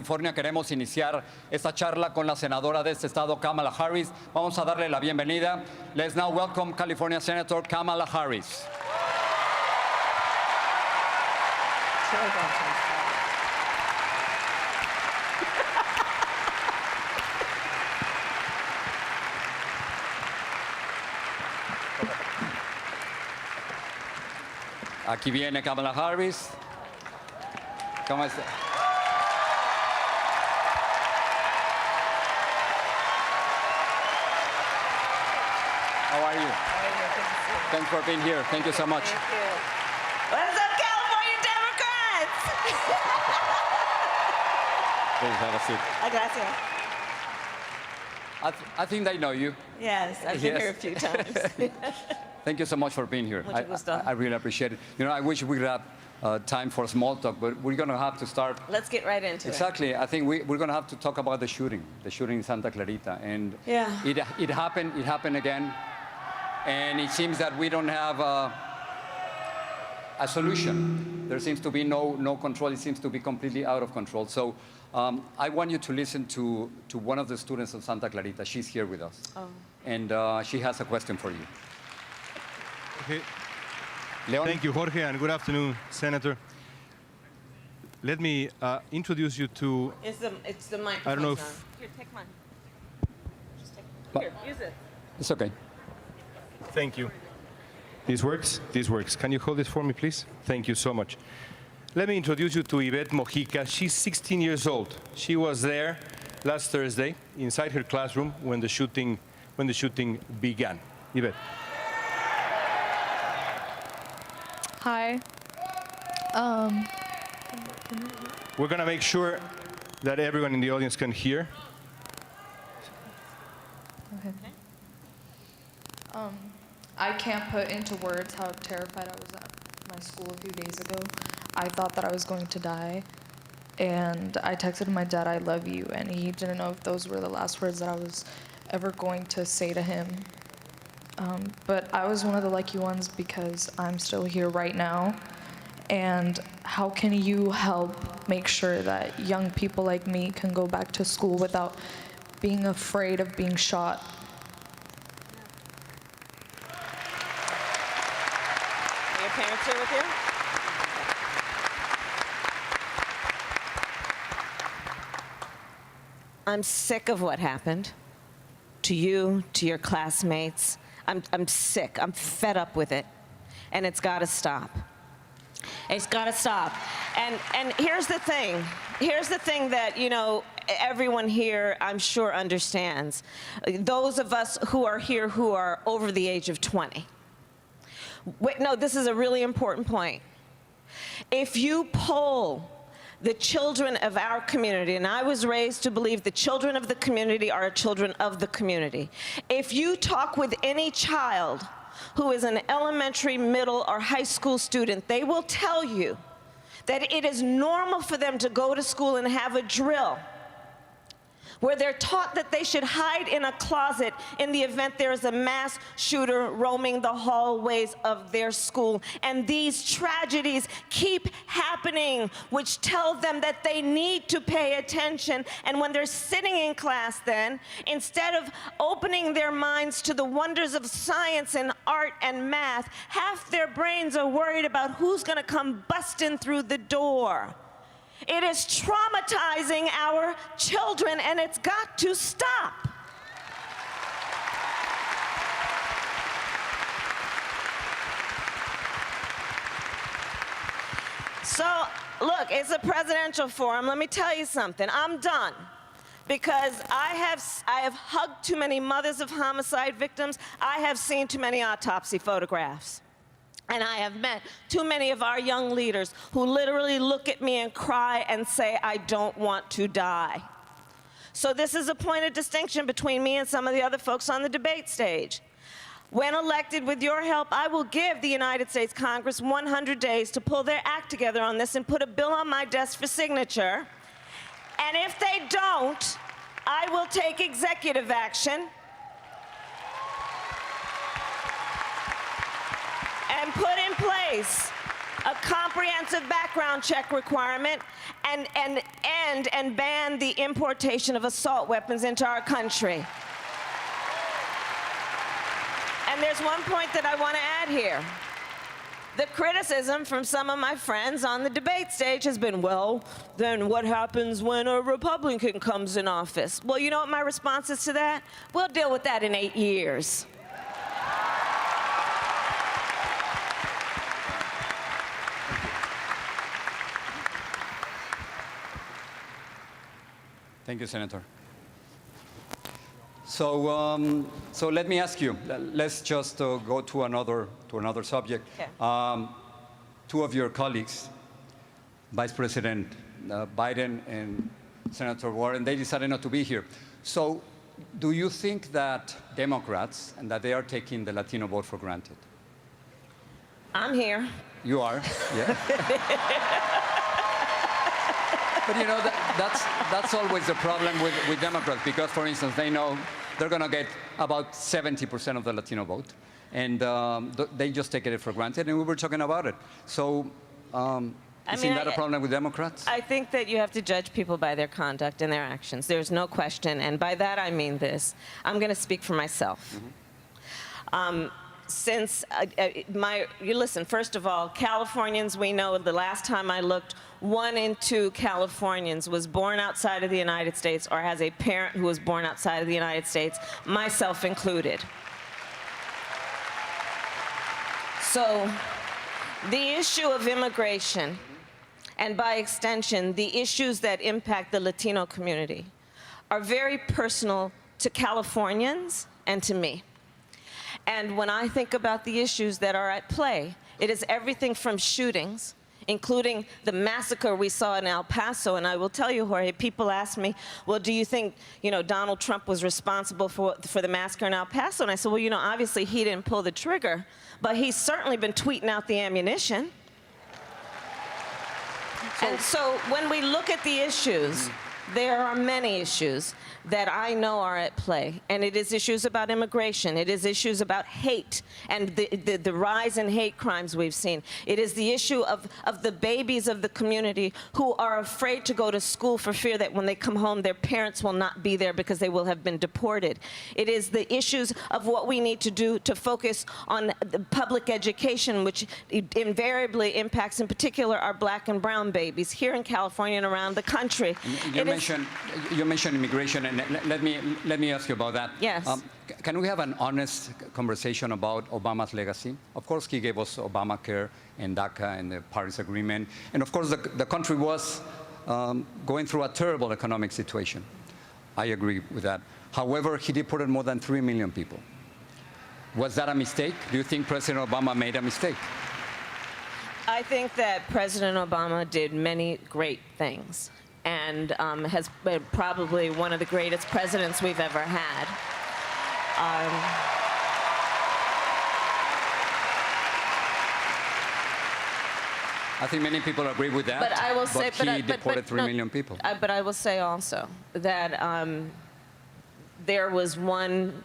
California, queremos iniciar esta charla con la senadora de este estado, Kamala Harris. Vamos a darle la bienvenida. Let's now welcome California Senator Kamala Harris. Aquí viene Kamala Harris. ¿Cómo está? How are you? Thanks for being here. Thank you so much. Thank you. What's up, California Democrats? Please have a seat. Gracias. I think they know you. Yes, I've been here a few times. Thank you so much for being here. Mucho gusto. I really appreciate it. You know, I wish we could have time for small talk, but we're going to have to start. Let's get right into it. Exactly. I think we're going to have to talk about the shooting in Santa Clarita. And Yeah. it happened again. And it seems that we don't have a solution. There seems to be no control. It seems to be completely out of control. So I want you to listen to one of the students of Santa Clarita. She's here with us. Oh. And she has a question for you. Okay. León? Thank you, Jorge, and good afternoon, Senator. Let me introduce you to... It's the microphone. I don't know if... Here, take mine. Just take But- Here, use it. It's okay. Thank you. This works? This works. Can you hold this for me, please? Thank you so much. Let me introduce you to Yvette Mojica. She's 16 years old. She was there last Thursday inside her classroom when the shooting began. Yvette. Hi. We're going to make sure that everyone in the audience can hear. Okay. I can't put into words how terrified I was at my school a few days ago. I thought that I was going to die, and I texted my dad, "I love you," and he didn't know if those were the last words that I was ever going to say to him. But I was one of the lucky ones because I'm still here right now. And how can you help make sure that young people like me can go back to school without being afraid of being shot? Are your parents here with you? I'm sick of what happened to you, to your classmates. I'm sick. I'm fed up with it. And it's got to stop. It's got to stop. And here's the thing. Here's the thing that, you know, everyone here, I'm sure, understands. Those of us who are here who are over the age of 20. Wait, no, this is a really important point. If you poll the children of our community, and I was raised to believe the children of the community are children of the community. If you talk with any child who is an elementary, middle, or high school student, they will tell you that it is normal for them to go to school and have a drill where they're taught that they should hide in a closet in the event there is a mass shooter roaming the hallways of their school. And these tragedies keep happening, which tell them that they need to pay attention. And when they're sitting in class then, instead of opening their minds to the wonders of science and art and math, half their brains are worried about who's gonna come busting through the door. It is traumatizing our children, and it's got to stop. So, look, it's a presidential forum. Let me tell you something. I'm done. Because I have hugged too many mothers of homicide victims. I have seen too many autopsy photographs. And I have met too many of our young leaders who literally look at me and cry and say, "I don't want to die." So this is a point of distinction between me and some of the other folks on the debate stage. When elected, with your help, I will give the United States Congress 100 days to pull their act together on this and put a bill on my desk for signature. And if they don't, I will take executive action and put in place a comprehensive background check requirement, and ban the importation of assault weapons into our country. And there's one point that I want to add here. The criticism from some of my friends on the debate stage has been, well, then what happens when a Republican comes in office? Well, you know what my response is to that? We'll deal with that in 8 years. Thank you, Senator. So let me ask you. Let's just go to another subject. Okay. Two of your colleagues, Vice President Biden and Senator Warren, they decided not to be here. So, do you think that Democrats and that they are taking the Latino vote for granted? I'm here. You are, yeah. But you know, that's always the problem with Democrats, because, for instance, they know they're going to get about 70% of the Latino vote, and they just take it for granted, and we were talking about it. So, isn't that a problem with Democrats? I think that you have to judge people by their conduct and their actions. There's no question, and by that I mean this. I'm going to speak for myself. Mm-hmm. You listen, first of all, Californians, we know the last time I looked, 1 in 2 Californians was born outside of the United States or has a parent who was born outside of the United States, myself included. So the issue of immigration, and by extension, the issues that impact the Latino community, are very personal to Californians and to me. And when I think about the issues that are at play, it is everything from shootings, including the massacre we saw in El Paso. And I will tell you, Jorge, people ask me, well, do you think, Donald Trump was responsible for the massacre in El Paso? And I said, well, obviously he didn't pull the trigger, but he's certainly been tweeting out the ammunition. And so when we look at the issues, there are many issues that I know are at play, and it is issues about immigration. It is issues about hate and the rise in hate crimes we've seen. It is the issue of the babies of the community who are afraid to go to school for fear that when they come home, their parents will not be there because they will have been deported. It is the issues of what we need to do to focus on the public education, which invariably impacts, in particular, our black and brown babies here in California and around the country. You mentioned immigration, and let me ask you about that. Yes. Can we have an honest conversation about Obama's legacy? Of course, he gave us Obamacare and DACA and the Paris Agreement, and of course, the country was going through a terrible economic situation. I agree with that. However, he deported more than 3 million people. Was that a mistake? Do you think President Obama made a mistake? I think that President Obama did many great things, and has been probably one of the greatest presidents we've ever had. I think many people agree with that, but I will say, he deported 3 million people. But I will say also that there was one.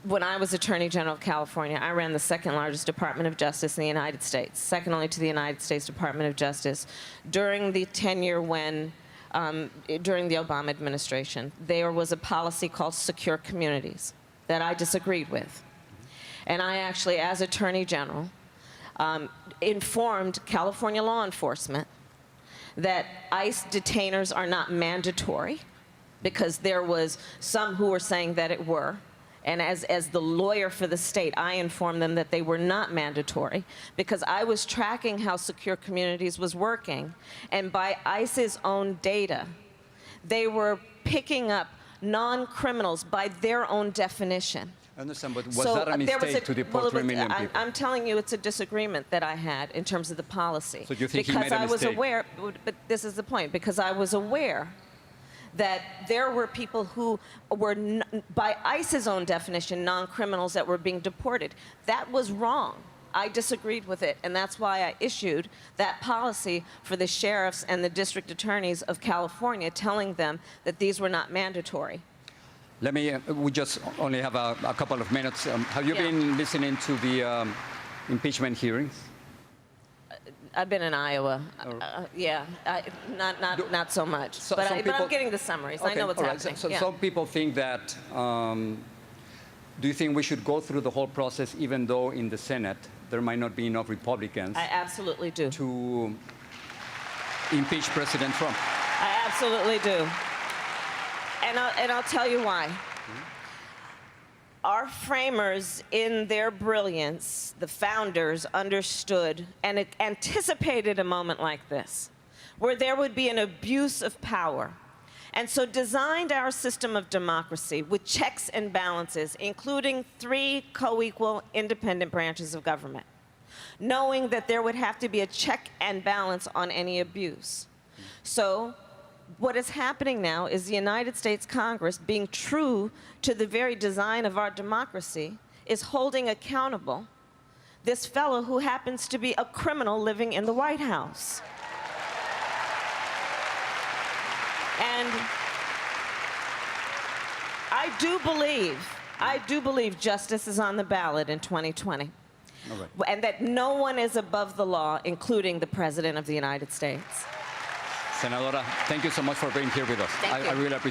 When I was Attorney General of California, I ran the second largest Department of Justice in the United States, second only to the United States Department of Justice. During the tenure during the Obama administration, there was a policy called Secure Communities that I disagreed with. And I actually, as Attorney General, informed California law enforcement that ICE detainers are not mandatory, because there was some who were saying that it were. And as the lawyer for the state, I informed them that they were not mandatory, because I was tracking how Secure Communities was working. And by ICE's own data, they were picking up non-criminals by their own definition. I understand, but was that a mistake to deport 3 million people? I'm telling you, it's a disagreement that I had in terms of the policy. So do you think he because made a I was mistake? aware, but this is the point, because I was aware that there were people who were, by ICE's own definition, non-criminals that were being deported. That was wrong. I disagreed with it, and that's why I issued that policy for the sheriffs and the district attorneys of California, telling them that these were not mandatory. We just only have a couple of minutes. Have you been listening to the impeachment hearings? I've been in Iowa. Yeah, not so much. So- but, some but people- I'm getting the summaries. I Okay, know what's all right. happening. So Yeah. some people think that, do you think we should go through the whole process even though in the Senate there might not be enough Republicans I absolutely do. to impeach President Trump? I absolutely do. And I'll tell you why. Our framers, in their brilliance, the founders, understood and anticipated a moment like this, where there would be an abuse of power, and so designed our system of democracy with checks and balances, including 3 co-equal independent branches of government, knowing that there would have to be a check and balance on any abuse. So what is happening now is the United States Congress, being true to the very design of our democracy, is holding accountable this fellow who happens to be a criminal living in the White House. And I do believe justice is on the ballot in 2020. All right. And that no one is above the law, including the President of the United States. Senadora, thank you so much for being here with us. Thank I you. really appreciate it.